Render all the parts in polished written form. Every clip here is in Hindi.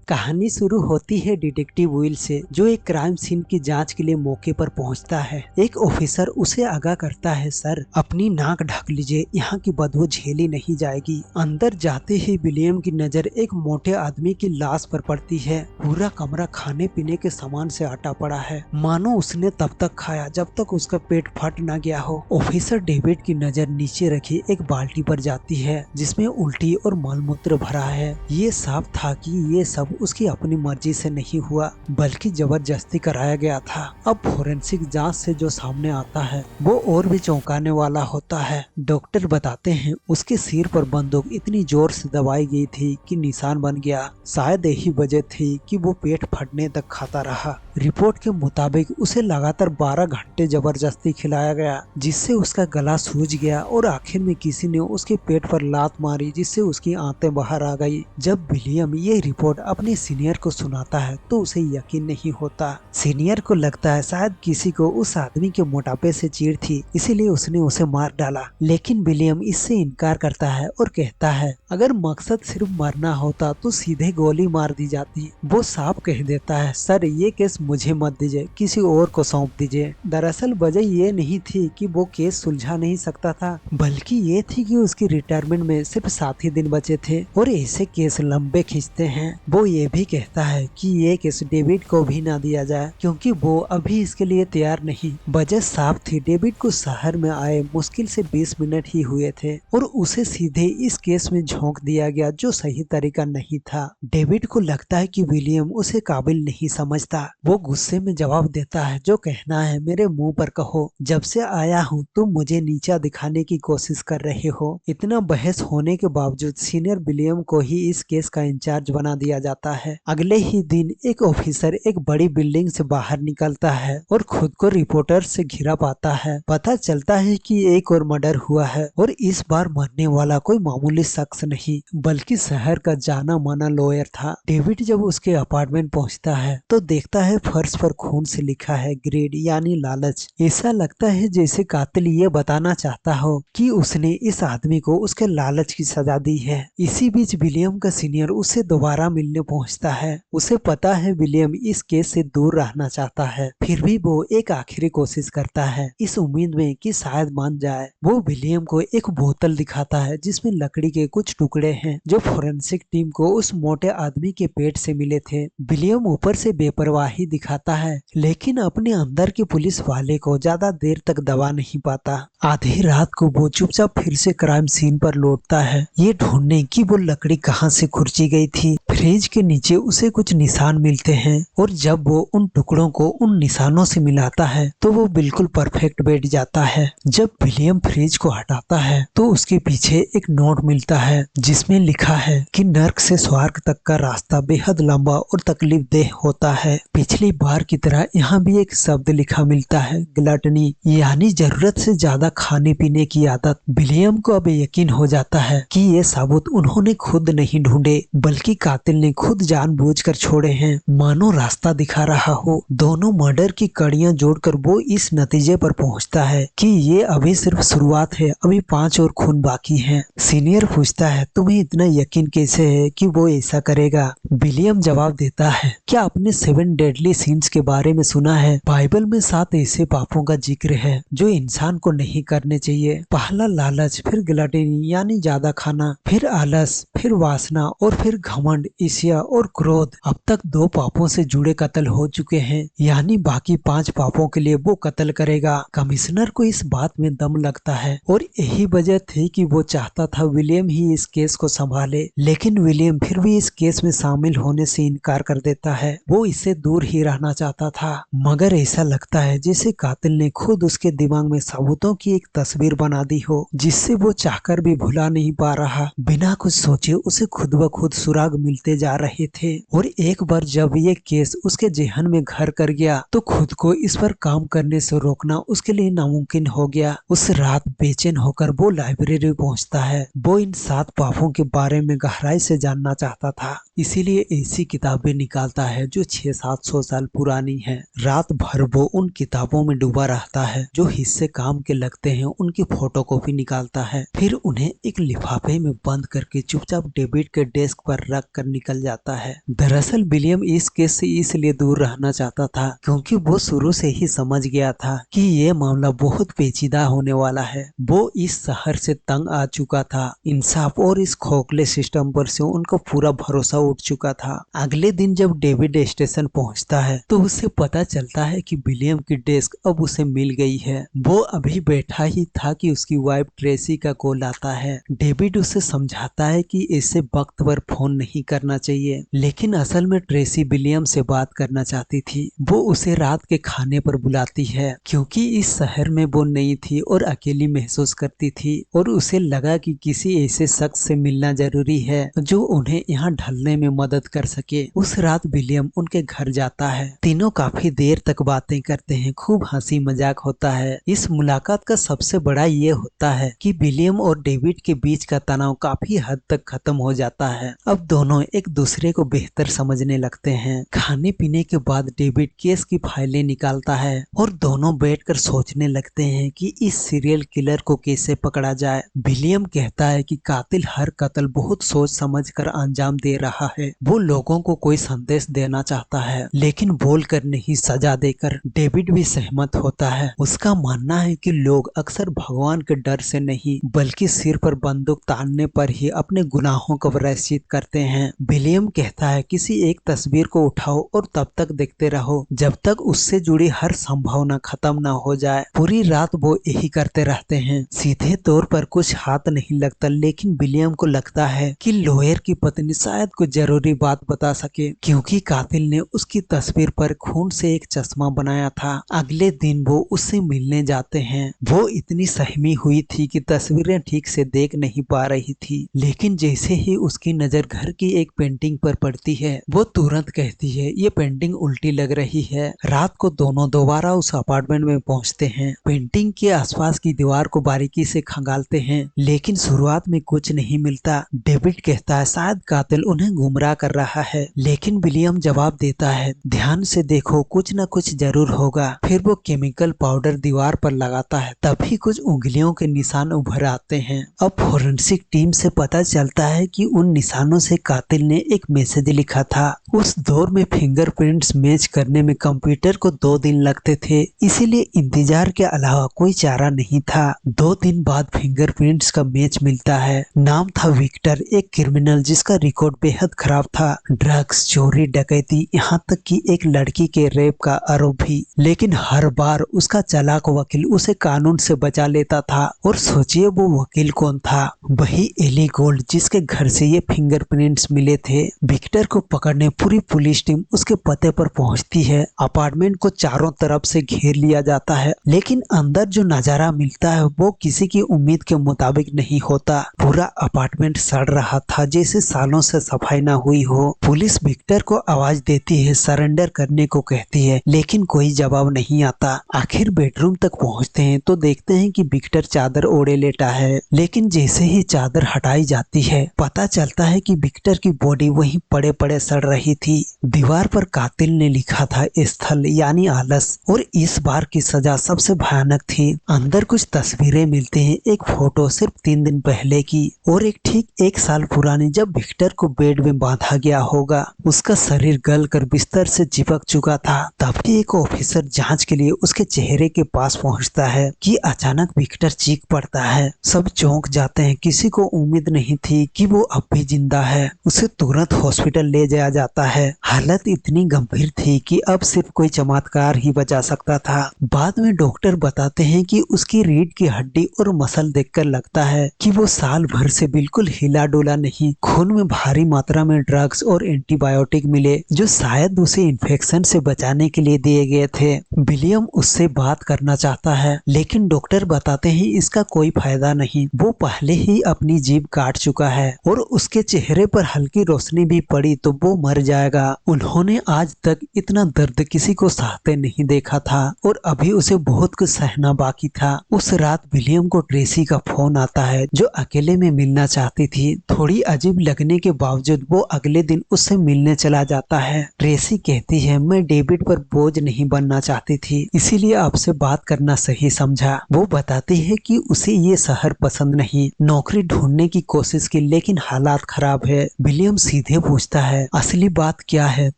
कहानी शुरू होती है डिटेक्टिव विल से, जो एक क्राइम सीन की जांच के लिए मौके पर पहुंचता है। एक ऑफिसर उसे आगाह करता है, सर अपनी नाक ढक लीजिए, यहाँ की बदबू झेली नहीं जाएगी। अंदर जाते ही विलियम की नजर एक मोटे आदमी की लाश पर पड़ती है। पूरा कमरा खाने पीने के सामान से आटा पड़ा है, मानो उसने तब तक खाया जब तक उसका पेट फट न गया हो। ऑफिसर डेविड की नजर नीचे रखी एक बाल्टी पर जाती है, जिसमें उल्टी और मलमूत्र भरा है। ये साफ था कि ये सब उसकी अपनी मर्जी से नहीं हुआ, बल्कि जबरदस्ती कराया गया था। अब फोरेंसिक जांच से जो सामने आता है वो और भी चौंकाने वाला होता है। डॉक्टर बताते हैं उसके सिर पर बंदूक इतनी जोर से दबाई गई थी कि निशान बन गया। शायद यही वजह थी कि वो पेट फटने तक खाता रहा। रिपोर्ट के मुताबिक उसे लगातार 12 घंटे जबरदस्ती खिलाया गया, जिससे उसका गला सूज गया और आखिर में किसी ने उसके पेट पर लात मारी, जिससे उसकी आंतें बाहर आ गई। जब विलियम ये रिपोर्ट अपने सीनियर को सुनाता है तो उसे यकीन नहीं होता। सीनियर को लगता है शायद किसी को उस आदमी के मोटापे से चिढ़ थी, इसीलिए उसने उसे मार डाला। लेकिन विलियम इससे इनकार करता है और कहता है अगर मकसद सिर्फ मरना होता तो सीधे गोली मार दी जाती। वो साफ कह देता है, सर ये केस मुझे मत दीजिए, किसी और को सौंप दीजिए। दरअसल वजह ये नहीं थी कि वो केस सुलझा नहीं सकता था, बल्कि ये थी कि उसकी रिटायरमेंट में सिर्फ 7 ही दिन बचे थे और ऐसे केस लंबे खींचते हैं। वो ये भी कहता है कि ये केस डेविड को भी ना दिया जाए, क्योंकि वो अभी इसके लिए तैयार नहीं। वजह साफ थी, डेविड को शहर में आए मुश्किल से 20 मिनट ही हुए थे और उसे सीधे इस केस में झोंक दिया गया, जो सही तरीका नहीं था। डेविड को लगता है कि विलियम उसे काबिल नहीं समझता। वो गुस्से में जवाब देता है, जो कहना है मेरे मुंह पर कहो, जब से आया हूँ तुम मुझे नीचा दिखाने की कोशिश कर रहे हो। इतना बहस होने के बावजूद सीनियर विलियम को ही इस केस का इंचार्ज बना दिया जाता है। अगले ही दिन एक ऑफिसर एक बड़ी बिल्डिंग से बाहर निकलता है और खुद को रिपोर्टर से घिरा पाता है। पता चलता है कि एक और मर्डर हुआ है और इस बार मरने वाला कोई मामूली शख्स नहीं, बल्कि शहर का जाना माना लॉयर था। डेविड जब उसके अपार्टमेंट पहुंचता है तो देखता है फर्श पर खून से लिखा है ग्रीड, यानी लालच। ऐसा लगता है जैसे कातिल ये बताना चाहता हो कि उसने इस आदमी को उसके लालच की सजा दी है। इसी बीच विलियम का सीनियर उससे दोबारा मिलने पहुंचता है। उसे पता है विलियम इस केस से दूर रहना चाहता है, फिर भी वो एक आखिरी कोशिश करता है, इस उम्मीद में कि शायद मान जाए। वो विलियम को एक बोतल दिखाता है जिसमें लकड़ी के कुछ टुकड़े हैं, जो फोरेंसिक टीम को उस मोटे आदमी के पेट से मिले थे। विलियम ऊपर से बेपरवाही दिखाता है, लेकिन अपने अंदर के पुलिस वाले को ज्यादा देर तक दबा नहीं पाता। आधी रात को वो चुपचाप फिर से क्राइम सीन पर लौटता है, ये ढूंढने की वो लकड़ी कहाँ से खुरची गई थी। फ्रिज के नीचे उसे कुछ निशान मिलते हैं और जब वो उन टुकड़ों को उन निशानों से मिलाता है तो वो बिल्कुल परफेक्ट बैठ जाता है। जब विलियम फ्रिज को हटाता है तो उसके पीछे एक नोट मिलता है, जिसमें लिखा है कि नर्क से स्वर्ग तक का रास्ता बेहद लंबा और तकलीफदेह होता है। पिछली बार की तरह यहाँ भी एक शब्द लिखा मिलता है, ग्लटनी, यानी जरूरत से ज्यादा खाने पीने की आदत। विलियम को अब यकीन हो जाता है कि ये सबूत उन्होंने खुद नहीं ढूंढे, बल्कि कातिल ने खुद जानबूझकर छोड़े हैं, मानो रास्ता दिखा रहा हो। दोनों मर्डर की कड़ियां जोड़कर वो इस नतीजे पर पहुंचता है कि ये अभी सिर्फ शुरुआत है, अभी 5 और खून बाकी हैं। सीनियर पूछता है, तुम्हें इतना यकीन कैसे है कि वो ऐसा करेगा? विलियम जवाब देता है, क्या आपने 7 डेडली सिंस के बारे में सुना है? बाइबल में 7 ऐसे पापों का जिक्र है जो इंसान को नहीं करने चाहिए। पहला लालच, फिर ग्लटनी यानी ज्यादा खाना, फिर आलस, फिर वासना और फिर घमंड, ईर्ष्या और क्रोध। अब तक 2 पापों से जुड़े कत्ल हो चुके हैं, यानी बाकी 5 पापों के लिए वो कत्ल करेगा। कमिश्नर को इस बात में दम लगता है और यही वजह थी कि वो चाहता था विलियम ही इस केस को संभाले, लेकिन विलियम फिर भी इस केस में शामिल होने से इनकार कर देता है। वो इससे दूर ही रहना चाहता था, मगर ऐसा लगता है जैसे कातिल ने खुद उसके दिमाग में सबूतों की एक तस्वीर बना दी हो, जिससे वो चाहकर भी भुला नहीं पा रहा। बिना कुछ सोचे उसे खुद ब खुद सुराग मिलते जा रहे थे और एक बार जब ये केस उसके जेहन में घर कर गया तो खुद को इस पर काम करने से रोकना उसके लिए नामुमकिन हो गया। उस रात बेचैन होकर वो लाइब्रेरी पहुंचता है। वो इन 7 पापों के बारे में गहराई से जानना चाहता था। इसीलिए ऐसी किताबें निकालता है जो 600-700 साल पुरानी है। रात भर वो उन किताबों में डूबा रहता है, जो हिस्से काम के लगते हैं उनकी फोटोकॉपी निकालता है, फिर उन्हें एक लिफाफे में बंद करके चुपचाप डेविड के डेस्क पर रख कर निकल जाता है। दरअसल विलियम इस केस से इसलिए दूर रहना चाहता था क्योंकि वो शुरू से ही समझ गया था कि ये मामला बहुत पेचीदा होने वाला है। वो इस शहर से तंग आ चुका था, इंसाफ और इस खोखले सिस्टम पर से उनका पूरा भरोसा उठ चुका था। अगले दिन जब डेविड स्टेशन पहुंचता है तो उसे पता चलता है कि विलियम की डेस्क अब उसे मिल गई है। वो अभी बैठा ही था कि उसकी वाइफ ट्रेसी का कॉल आता है। डेविड उसे समझाता है कि ऐसे वक्त पर फोन नहीं करना चाहिए, लेकिन असल में ट्रेसी विलियम से बात करना चाहती थी। वो उसे रात के खाने पर बुलाती है क्योंकि इस शहर में वो नई थी और अकेली महसूस करती थी, और उसे लगा कि किसी ऐसे शख्स से मिलना जरूरी है जो उन्हें यहाँ ढलने में मदद कर सके। उस रात विलियम उनके घर जाता है। तीनों काफी देर तक बातें करते हैं, खूब हंसी मजाक होता है। इस मुलाकात का सबसे बड़ा ये होता है कि विलियम और डेविड के बीच का तनाव काफी हद तक खत्म हो जाता है। अब दोनों एक दूसरे को बेहतर समझने लगते हैं। खाने पीने के बाद डेविड केस की फाइलें निकालता है और दोनों बैठकर सोचने लगते हैं कि इस सीरियल किलर को कैसे पकड़ा जाए। विलियम कहता है कि कातिल हर कत्ल बहुत सोच समझ कर अंजाम दे रहा है। वो लोगों को कोई संदेश देना चाहता है, लेकिन बोलकर नहीं सजा देकर। डेविड भी सहमत होता है। उसका मानना है कि लोग अक्सर भगवान के डर से नहीं बल्कि सिर पर बंदूक तानने पर ही अपने गुनाहों को प्रायश्चित करते हैं। विलियम कहता है किसी एक तस्वीर को उठाओ और तब तक देखते रहो जब तक उससे जुड़ी हर संभावना खत्म न हो जाए। पूरी रात वो यही करते रहते हैं। सीधे तौर पर कुछ हाथ नहीं लगता, लेकिन विलियम को लगता है कि लॉयर की पत्नी शायद कुछ जरूरी बात बता सके, क्योंकि कातिल ने उसकी तस्वीर पर खून से एक चश्मा बनाया था। अगले दिन वो उससे मिलने जाते हैं। वो इतनी सहमी हुई थी कि तस्वीरें ठीक से देख नहीं पा रही थी, लेकिन जैसे ही उसकी नजर घर की एक पेंटिंग पर पड़ती है वो तुरंत कहती है ये पेंटिंग उल्टी लग रही है। रात को दोनों दोबारा उस अपार्टमेंट में पहुंचते हैं। पेंटिंग के आसपास की दीवार को बारीकी से खंगालते हैं, लेकिन शुरुआत में कुछ नहीं मिलता। डेविड कहता है शायद कातिल उन्हें गुमराह कर रहा है, लेकिन विलियम जवाब देता है ध्यान से देखो कुछ न कुछ जरूर होगा। फिर वो केमिकल पाउडर दीवार पर लगाता है, तभी कुछ उंगलियों के निशान उभर आते हैं। अब फोरेंसिक टीम से पता चलता है कि उन निशानों से कातिल ने एक मैसेज लिखा था। उस दौर में फिंगरप्रिंट्स मैच करने में कंप्यूटर को 2 दिन लगते थे, इसीलिए इंतजार के अलावा कोई चारा नहीं था। 2 दिन बाद फिंगरप्रिंट्स का मैच मिलता है। नाम था विक्टर, एक क्रिमिनल जिसका रिकॉर्ड बेहद खराब था। ड्रग्स, चोरी, डकैती, यहाँ तक कि एक लड़की के रेप का आरोप भी। लेकिन हर बार उसका चालाक वकील उसे कानून से बचा लेता था। और सोचिए वो वकील कौन था? वही एली गोल्ड जिसके घर से ये फिंगरप्रिंट्स मिले थे। विक्टर को पकड़ने पूरी पुलिस टीम उसके पते पर पहुंचती है। अपार्टमेंट को चारों तरफ से घेर लिया जाता है, लेकिन अंदर जो नजारा मिलता है वो किसी की उम्मीद के मुताबिक नहीं होता। पूरा अपार्टमेंट सड़ रहा था जैसे सालों से सफाई न हुई हो। पुलिस विक्टर को आवाज देती है, सरेंडर करने को कहती है, लेकिन कोई जवाब नहीं आता। आखिर बेडरूम तक पहुंचते हैं तो देखते हैं कि विक्टर चादर ओढ़े लेटा है, लेकिन जैसे ही चादर हटाई जाती है पता चलता है कि विक्टर की बॉडी वहीं पड़े पड़े सड़ रही थी। दीवार पर कातिल ने लिखा था स्थल यानी आलस, और इस बार की सजा सबसे भयानक थी। अंदर कुछ तस्वीरें मिलते हैं, एक फोटो सिर्फ 3 दिन पहले की और एक ठीक 1 साल पुरानी जब विक्टर को बेड में बांधा गया होगा। उसका शरीर गल कर बिस्तर से चिपक चुका था। तभी एक ऑफिसर जांच के लिए उसके चेहरे के पास पहुंचता है कि अचानक विक्टर चीख पड़ता है। सब चौंक जाते हैं, किसी को उम्मीद नहीं थी कि वो अब भी जिंदा है। उसे तुरंत हॉस्पिटल ले जाया जाता है। हालत इतनी गंभीर थी कि अब सिर्फ कोई चमत्कार ही बचा सकता था। बाद में डॉक्टर बताते हैं कि उसकी रीढ़ की हड्डी और मसल देखकर लगता है कि वो साल भर से बिल्कुल हिला डोला नहीं। खून में भारी मात्रा में ड्रग्स और एंटीबायोटिक मिले जो शायद उसे इन्फेक्शन से बचाने के लिए दिए गए थे। विलियम उससे बात करना चाहता है, लेकिन डॉक्टर बताते हैं इसका कोई फायदा नहीं। वो पहले ही अपनी जीभ काट चुका है और उसके चेहरे पर हल्की रोशनी भी पड़ी तो वो मर जाएगा। उन्होंने आज तक इतना दर्द किसी को सहते नहीं देखा था और अभी उसे बहुत कुछ सहना बाकी था। उस रात विलियम को ट्रेसी का फोन आता है जो अकेले में मिलना चाहती थी। थोड़ी अजीब लगने के बावजूद वो अगले दिन उससे मिलने चला जाता है। ट्रेसी कहती है, मैं डेविड पर बोझ नहीं बनना चाहती थी, इसीलिए आपसे बात करना सही समझा। वो बताती है कि उसे ये शहर पसंद नहीं, नौकरी ढूंढने की कोशिश की लेकिन हालात खराब है। विलियम सीधे पूछता है, असली बात क्या है?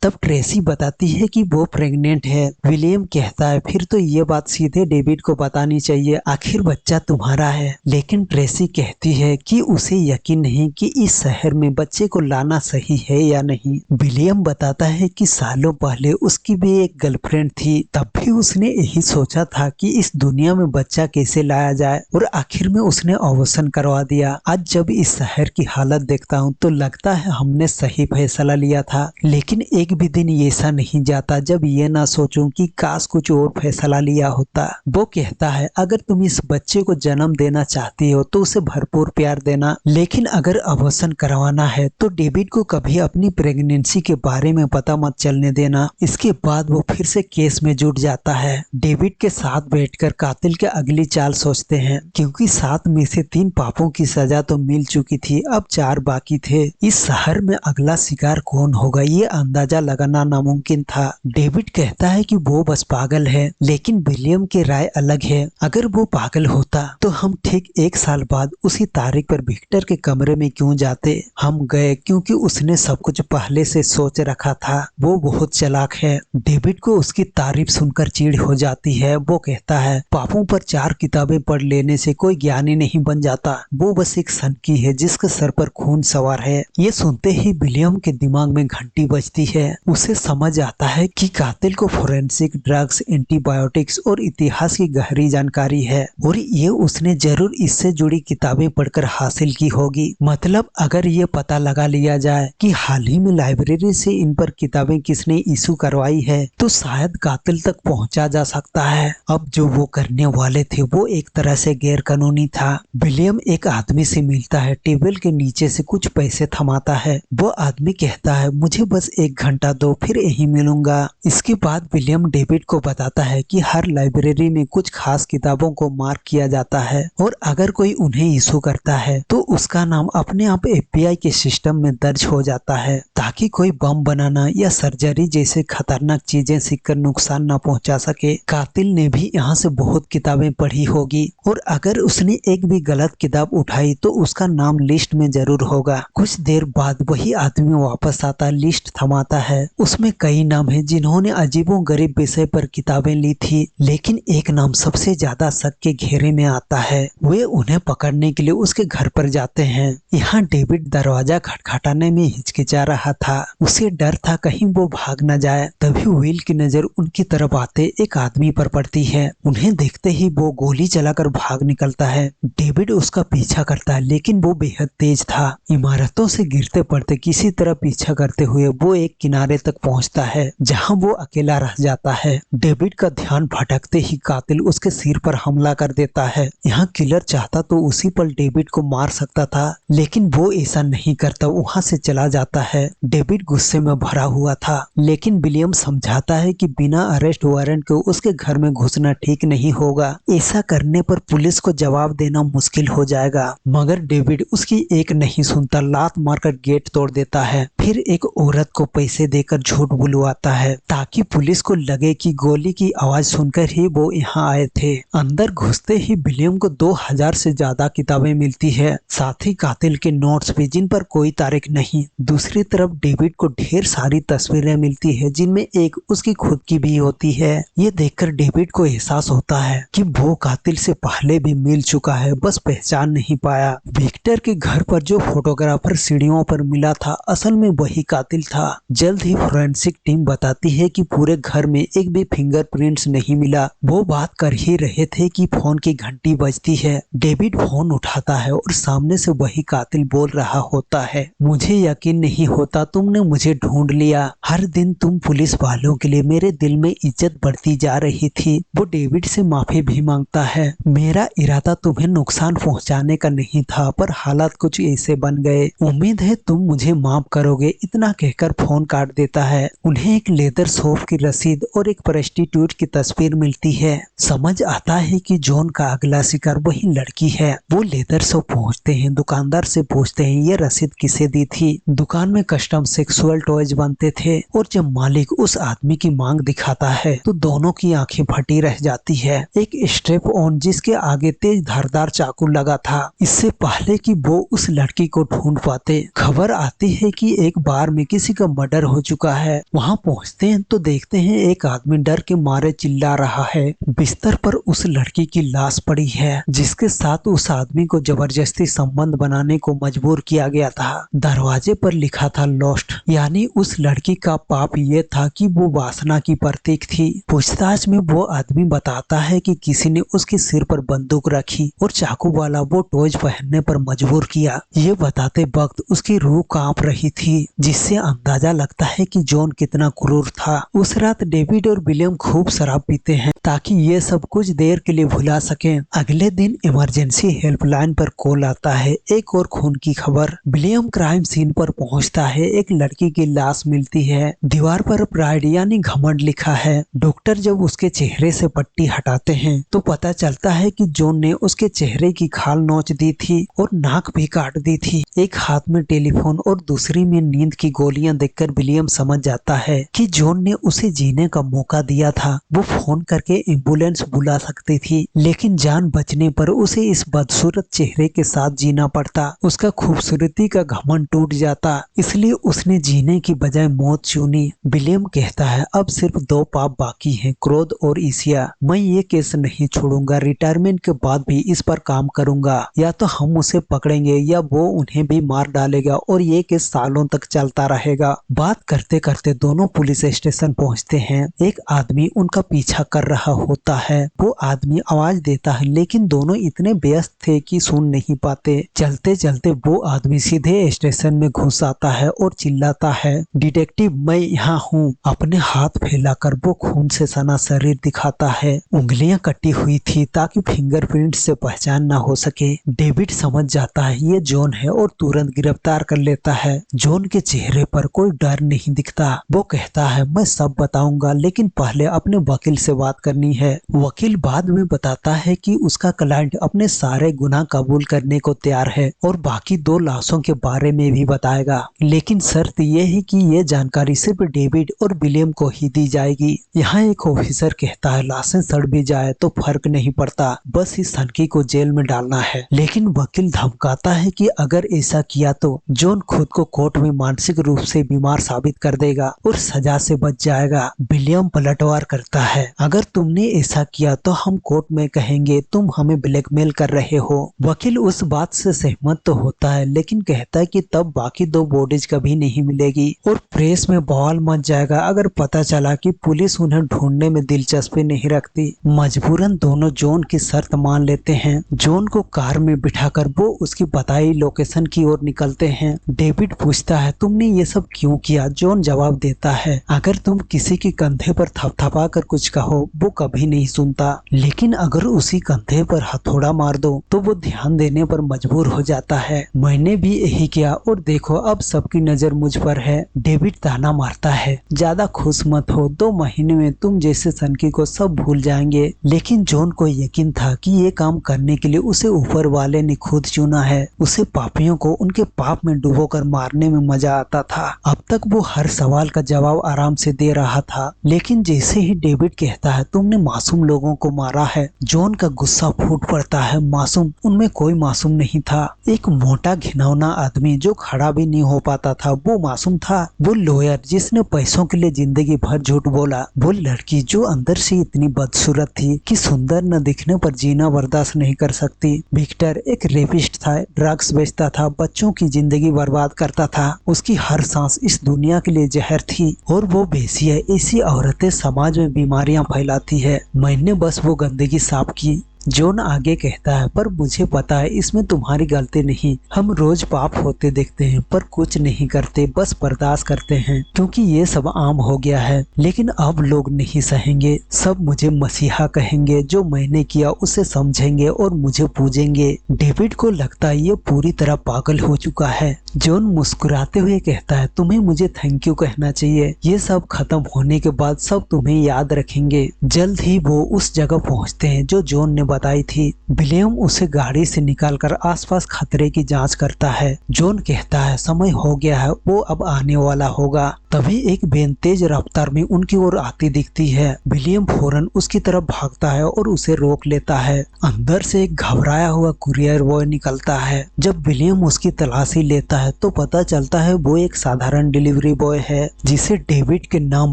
तब ट्रेसी बताती है कि वो प्रेग्नेंट है। विलियम कहता है, फिर तो ये बात सीधे डेविड को बतानी चाहिए, आखिर बच्चा तुम्हारा है। लेकिन ट्रेसी कहती है कि उसे यकीन नहीं कि इस शहर में बच्चे को लाना सही है या नहीं। विलियम बताता है कि सालों पहले उसकी भी एक गर्लफ्रेंड थी, तब भी उसने यही सोचा था कि इस दुनिया में बच्चा कैसे लाया जाए और आखिर में उसने अबॉर्शन करवा दिया। आज जब इस शहर की हालत देखता हूँ तो लगता है हमने सही फैसला लिया था, लेकिन एक भी दिन ऐसा नहीं जाता जब ये ना सोचूं कि काश कुछ और फैसला लिया होता। वो कहता है, अगर तुम इस बच्चे को जन्म देना चाहती हो तो उसे भरपूर प्यार देना, लेकिन अगर अबॉर्शन करवाना है तो डेविड को कभी अपनी प्रेगनेंसी के बारे में पता मत चलने देना। इसके बाद वो फिर से केस में जुट जाता है। डेविड के साथ बैठकर कातिल के अगली चाल सोचते हैं, क्योंकि 7 में से 3 पापों की सजा तो मिल चुकी थी, अब 4 बाकी थे। इस शहर में अगला शिकार कौन होगा ये अंदाजा लगाना नामुमकिन था। डेविड कहता है कि वो बस पागल है, लेकिन विलियम की राय अलग है। अगर वो पागल होता तो हम ठीक 1 साल बाद उसी तारीख पर विक्टर के कमरे में क्यों जाते? हम गए क्योंकि उसने सब कुछ पहले से सोच रखा था। वो बहुत चालाक है। डेविड को उसकी तारीफ सुनकर चिढ़ हो जाती है। वो कहता है, पापों पर 4 किताबें पढ़ लेने से कोई ज्ञानी नहीं बन जाता, वो बस एक सनकी है जिसके सर पर खून सवार है। ये सुनते ही विलियम के दिमाग में घंटी बजती है। उसे समझ आता है कि कातिल को फोरेंसिक, ड्रग्स, एंटीबायोटिक्स और इतिहास की गहरी जानकारी है और ये उसने जरूर इससे जुड़ी किताबें पढ़कर हासिल की होगी। मतलब अगर ये पता लगा लिया जाए कि हाल ही में लाइब्रेरी से इन पर किताबें किसने इशू करवाई है तो शायद कातिल तक पहुंचा जा सकता है। अब जो वो करने वाले थे वो एक तरह से गैर कानूनी था। विलियम एक आदमी से मिलता है, टेबल के नीचे से कुछ पैसे थमाता है। वो आदमी कहता है, मुझे बस 1 घंटा दो, फिर यहीं मिलूंगा। इसके बाद विलियम डेविड को बताता है कि हर लाइब्रेरी में कुछ खास किताबों को मार्क किया जाता है और अगर कोई उन्हें इशू करता है तो उसका नाम अपने आप FBI के सिस्टम में दर्ज हो जाता है, ताकि कोई बम बनाना या सर्जरी जैसे खतरनाक चीजें सीखकर नुकसान न पहुंचा सके। कातिल ने भी यहाँ से बहुत किताबें पढ़ी होगी और अगर उसने एक भी गलत किताब उठाई तो उसका नाम लिस्ट में जरूर होगा। कुछ देर बाद वही आदमी वापस आता, लिस्ट थमाता है। उसमें कई नाम हैं जिन्होंने अजीबोगरीब विषय पर किताबें ली थी, लेकिन एक नाम सबसे ज्यादा शक के घेरे में आता है। वे उन्हें पकड़ने के लिए उसके घर पर जाते हैं। यहाँ डेविड दरवाजा खटखटाने में हिचकिचा रहा था। उसे डर था कहीं वो भाग न जाए। तभी विल की नजर उनकी तरफ आते एक आदमी पर पड़ती है। उन्हें देखते ही वो गोली चलाकर भाग निकलता है। डेविड उसका पीछा करता है, लेकिन वो बेहद तेज था। इमारतों से गिरते पड़ते किसी तरह पीछा करते हुए वो एक किनारे तक पहुंचता है जहां वो अकेला रह जाता है। डेविड का ध्यान भटकते ही कातिल उसके सिर पर हमला कर देता है। यहाँ किलर चाहता तो उसी पर डेविड को मार सकता था, लेकिन वो ऐसा नहीं करता, वहां से चला जाता है। डेविड गुस्से में भरा हुआ था, लेकिन विलियम समझाता है कि बिना अरेस्ट वारंट के उसके घर में घुसना ठीक नहीं होगा। ऐसा करने पर पुलिस को जवाब देना मुश्किल हो जाएगा। मगर डेविड उसकी एक नहीं सुनता, लात मारकर गेट तोड़ देता है। फिर एक औरत को पैसे देकर झूठ बुलवाता है ताकि पुलिस को लगे कि गोली की आवाज सुनकर ही वो यहाँ आए थे। अंदर घुसते ही विलियम को 2000 से ज्यादा किताबें मिलती है, साथ ही कातिल के नोट्स भी जिन पर कोई तारीख नहीं। दूसरी तरफ डेविड को ढेर सारी तस्वीरें मिलती है जिनमें एक उसकी खुद की भी होती है। ये देखकर डेविड को एहसास होता है कि वो कातिल से पहले भी मिल चुका है, बस पहचान नहीं पाया। विक्टर के घर पर जो फोटोग्राफर सीढ़ियों पर मिला था असल में वही कातिल था। जल्द ही फोरेंसिक टीम बताती है कि पूरे घर में एक भी फिंगरप्रिंट्स नहीं मिला। वो बात कर ही रहे थे कि फोन की घंटी बजती है। डेविड फोन उठाता है और सामने से वही कातिल बोल रहा होता है, मुझे यकीन नहीं होता तुमने मुझे ढूंढ लिया। हर दिन तुम पुलिस वालों के लिए मेरे दिल में इज्जत बढ़ती जा रही थी। वो डेविड से माफी भी मांगता है। मेरा इरादा तुम्हें नुकसान पहुंचाने का नहीं था, पर हालात कुछ ऐसे बन गए। उम्मीद है तुम मुझे माफ करोगे। इतना कहकर फोन काट देता है। उन्हें एक लेदर शॉप की रसीद और एक प्रोस्टिट्यूट की तस्वीर मिलती है। समझ आता है कि जॉन का अगला शिकार वही लड़की है। वो लेदर शॉप पहुंचते हैं। दुकानदार से पूछते हैं ये रसीद किसे दी थी। दुकान में कस्टम सेक्सुअल टॉयज बनते थे और जब मालिक उस आदमी की मांग दिखाता है तो दोनों की आंखें फटी रह जाती है। एक स्ट्रेप ऑन जिसके आगे तेज धारदार चाकू लगा था, इससे पहले कि वो उस लड़की को ढूंढ पाते। खबर आती है कि एक बार में किसी का मर्डर हो चुका है। वहां पहुंचते हैं तो देखते हैं एक आदमी डर के मारे चिल्ला रहा है। बिस्तर पर उस लड़की की लाश पड़ी है जिसके साथ उस आदमी को जबरदस्ती संबंध बनाने को मजबूर किया गया था। दरवाजे पर लिखा था लॉस्ट, यानी उस लड़की का पाप ये था कि वो वासना की प्रतीक थी। पूछताछ में वो आदमी बताता है कि किसी ने उसके सिर पर बंदूक रखी और चाकू वाला वो टॉयज पहनने पर मजबूर किया। ये बताते वक्त उसकी रूह कांप रही थी, जिससे अंदाजा लगता है कि जॉन कितना क्रूर था। उस रात डेविड और विलियम खूब शराब पीते हैं ताकि ये सब कुछ देर के लिए भुला सकें। अगले दिन इमरजेंसी हेल्पलाइन पर कॉल आता है। एक और खून की खबर। विलियम क्राइम सीन पर पहुंचता है। एक लड़की की लाश मिलती है। दीवार पर प्राइड यानी घमंड लिखा है। डॉक्टर जब उसके चेहरे से पट्टी हटाते हैं तो पता चलता है कि जॉन ने उसके चेहरे की खाल नोच दी थी और नाक भी काट दी थी। एक हाथ में टेलीफोन और दूसरी में नींद की गोलियां देखकर विलियम समझ जाता है कि जॉन ने उसे जीने का मौका दिया था। वो फोन करके एम्बुलेंस बुला सकती थी, लेकिन जान बचने पर उसे इस बदसूरत चेहरे के साथ जीना पड़ता। उसका खूबसूरती का घमंड टूट जाता, इसलिए उसने जीने की बजाय मौत चुनी। विलियम कहता है अब सिर्फ दो पाप बाकी हैं, क्रोध और ईर्ष्या। मैं ये केस नहीं छोड़ूंगा। रिटायरमेंट के बाद भी इस पर काम करूंगा। या तो हम उसे पकड़ेंगे या वो उन्हें भी मार डालेगा और ये केस सालों तक चलता रहेगा। बात करते करते दोनों पुलिस स्टेशन पहुंचते हैं। एक आदमी उनका पीछा कर रहा होता है। वो आदमी आवाज देता है, लेकिन दोनों इतने व्यस्त थे कि सुन नहीं पाते। चलते चलते वो आदमी सीधे स्टेशन में घुस आता है और चिल्लाता है, डिटेक्टिव मैं यहाँ हूँ। अपने हाथ फैलाकर वो खून से सना शरीर दिखाता है। उंगलियां कटी हुई थी ताकि फिंगरप्रिंट से पहचान न हो सके। डेविड समझ जाता है ये जॉन है और तुरंत गिरफ्तार कर लेता है। जॉन के चेहरे पर कोई डर नहीं दिखता। वो कहता है मैं सब बताऊंगा, लेकिन पहले अपने वकील से बात करनी है। वकील बाद में बताता है कि उसका क्लाइंट अपने सारे गुनाह कबूल करने को तैयार है और बाकी दो लाशों के बारे में भी बताएगा, लेकिन शर्त यह है कि ये जानकारी सिर्फ डेविड और विलियम को ही दी जाएगी। यहाँ एक ऑफिसर कहता है लाशें सड़ भी जाए तो फर्क नहीं पड़ता, बस इस सनकी को जेल में डालना है। लेकिन वकील धमकाता है कि अगर ऐसा किया तो जॉन खुद को कोर्ट में मानसिक रूप से बीमार साबित कर देगा और सजा से बच जाएगा। विलियम पलटवार करता है, अगर तुमने ऐसा किया तो हम कोर्ट में कहेंगे तुम हमें ब्लैकमेल कर रहे हो। वकील उस बात से सहमत तो होता है, लेकिन कहता है कि तब बाकी दो बॉडीज कभी नहीं मिलेगी और प्रेस में बवाल मच जाएगा अगर पता चला कि पुलिस उन्हें ढूंढने में दिलचस्पी नहीं रखती। मजबूरन दोनों जॉन की शर्त मान लेते हैं। जॉन को कार में बिठाकर वो उसकी बताई लोकेशन की ओर निकलते हैं। डेविड पूछता है तुमने ये सब क्यों किया? जॉन जवाब देता है अगर तुम किसी के कंधे पर थपथपा कर कुछ कहो वो कभी नहीं सुनता, लेकिन अगर उसी कंधे पर हथौड़ा मार दो तो वो ध्यान देने पर मजबूर हो जाता है। मैंने भी यही किया और देखो अब सबकी नजर मुझ पर है। डेविड ताना मारता है ज्यादा खुश मत हो, 2 महीने में तुम जैसे सनकी को सब भूल जाएंगे। लेकिन जॉन को यकीन था कि ये काम करने के लिए उसे ऊपर वाले ने खुद चुना है। उसे पापियों को उनके पाप में डुबोकर मारने में मजा आता था। अब तक वो हर सवाल का जवाब आराम से दे रहा था, लेकिन जैसे ही डेविड कहता है तुमने मासूम लोगों को मारा है, जॉन का गुस्सा फूट पड़ता है। मासूम? उनमें कोई मासूम नहीं था। एक मोटा घिनौना आदमी जो खड़ा भी नहीं हो पाता था वो मासूम था। वो लॉयर जिसने पैसों के लिए जिंदगी भर झूठ बोला। वो लड़की जो अंदर से इतनी बदसूरत थी कि सुंदर न दिखने पर जीना बर्दाश्त नहीं कर सकती। विक्टर एक रेपिस्ट था, ड्रग्स बेचता था, बच्चों की जिंदगी बर्बाद करता था। उसकी हर सांस इस दुनिया के लिए जहर थी और वो बेसिया। ऐसी औरतें समाज में बीमारियां फैलाती है। मैंने बस वो गंदगी साफ की। जॉन आगे कहता है, पर मुझे पता है इसमें तुम्हारी गलती नहीं। हम रोज पाप होते देखते हैं पर कुछ नहीं करते, बस बर्दाश्त करते हैं क्योंकि ये सब आम हो गया है। लेकिन अब लोग नहीं सहेंगे, सब मुझे मसीहा कहेंगे। जो मैंने किया उसे समझेंगे और मुझे पूजेंगे। डेविड को लगता है ये पूरी तरह पागल हो चुका है। जॉन मुस्कुराते हुए कहता है, तुम्हें मुझे थैंक यू कहना चाहिए। ये सब खत्म होने के बाद सब तुम्हें याद रखेंगे। जल्द ही वो उस जगह पहुंचते हैं जो जॉन ने बताई थी। विलियम उसे गाड़ी से निकालकर आसपास खतरे की जांच करता है। जॉन कहता है समय हो गया है, वो अब आने वाला होगा। तभी एक वैन तेज रफ्तार में उनकी ओर आती दिखती है। विलियम फौरन उसकी तरफ भागता है और उसे रोक लेता है। अंदर से एक घबराया हुआ कुरियर बॉय निकलता है। जब विलियम उसकी तलाशी लेता है तो पता चलता है वो एक साधारण डिलीवरी बॉय है जिसे डेविड के नाम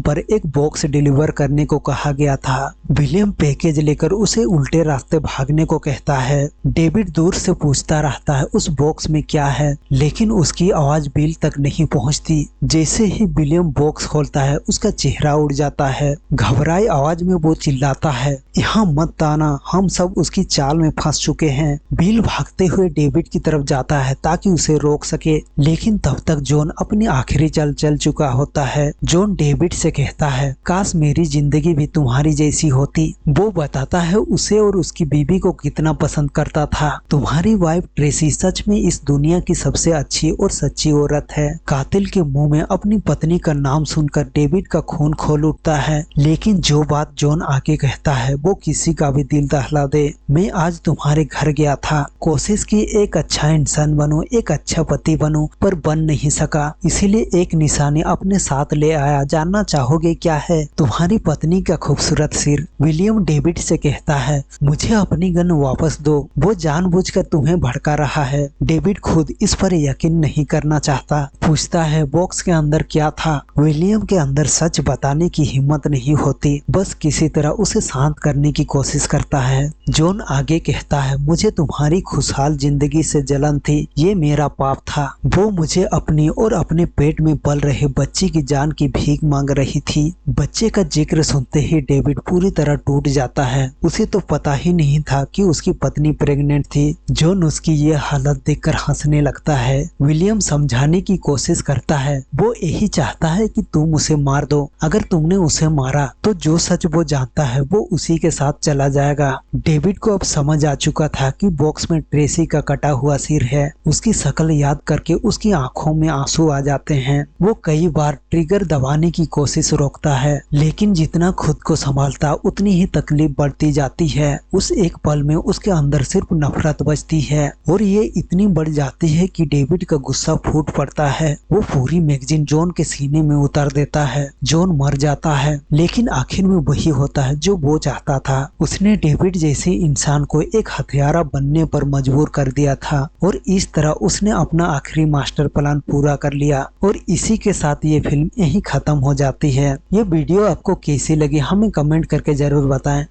पर एक बॉक्स डिलीवर करने को कहा गया था। विलियम पैकेज लेकर उसे उल्टे रास्ते भागने को कहता है। डेविड दूर से पूछता रहता है उस बॉक्स में क्या है, लेकिन उसकी आवाज बिल तक नहीं पहुंचती। जैसे ही विलियम बॉक्स खोलता है उसका चेहरा उड़ जाता है। घबराई आवाज में वो चिल्लाता है, यहाँ मत आना, हम सब उसकी चाल में फंस चुके हैं। बिल भागते हुए डेविड की तरफ जाता है ताकि उसे रोक सके, लेकिन तब तक जॉन अपनी आखिरी चल चुका होता है। जॉन डेविड से कहता है, काश मेरी जिंदगी भी तुम्हारी जैसी होती। वो बताता है उसे और उसकी बीवी को कितना पसंद करता था। तुम्हारी वाइफ ट्रेसी सच में इस दुनिया की सबसे अच्छी और सच्ची औरत है। कातिल के मुंह में अपनी पत्नी का नाम सुनकर डेविड का खून खोल उठता है, लेकिन जो बात जॉन आगे कहता है वो किसी का भी दिल दहला दे। मैं आज तुम्हारे घर गया था, कोशिश की एक अच्छा इंसान बनूं, एक अच्छा पति बनूं, पर बन नहीं सका, इसीलिए एक निशानी अपने साथ ले आया। जानना चाहोगे क्या है? तुम्हारी पत्नी का खूबसूरत सिर। विलियम डेविड से कहता है, मुझे अपनी गन वापस दो, वो जानबूझकर तुम्हें भड़का रहा है। डेविड खुद इस पर यकीन नहीं करना चाहता, पूछता है बॉक्स के अंदर क्या था। विलियम के अंदर सच बताने की हिम्मत नहीं होती, बस किसी तरह उसे शांत करने की कोशिश करता है। जॉन आगे कहता है, मुझे तुम्हारी खुशहाल जिंदगी से जलन थी, ये मेरा पाप था। वो मुझे अपनी और अपने पेट में पल रहे बच्चे की जान की भीख मांग रही थी। बच्चे का जिक्र सुनते ही डेविड पूरी तरह टूट जाता है। उसे तो पता ही नहीं था कि उसकी पत्नी प्रेग्नेंट थी। जॉन उसकी ये हालत देखकर हंसने लगता है। विलियम समझाने की कोशिश करता है, वो यही चाहता है कि तुम उसे मार दो। अगर तुमने उसे मारा तो जो सच वो जानता है वो उसी के साथ चला जाएगा। डेविड को अब समझ आ चुका था कि बॉक्स में ट्रेसी का कटा हुआ सिर है। उसकी शक्ल याद करके उसकी आंखों में आंसू आ जाते हैं। वो कई बार ट्रिगर दबाने की कोशिश रोकता है, लेकिन जितना खुद को संभालता उतनी ही तकलीफ बढ़ती जाती है। उस एक पल में उसके अंदर सिर्फ नफरत बचती है और ये इतनी बढ़ जाती है कि डेविड का गुस्सा फूट पड़ता है। वो पूरी मैगजीन जॉन के सीने में उतार देता है। जॉन मर जाता है, लेकिन आखिर में वही होता है जो वो चाहता था। उसने डेविड जैसे इंसान को एक हथियारा बनने पर मजबूर कर दिया था और इस तरह उसने अपना आखिरी मास्टर प्लान पूरा कर लिया। और इसी के साथ ये फिल्म यहीं खत्म हो जाती है। ये वीडियो आपको कैसी लगी हमें कमेंट करके जरूर बताएं।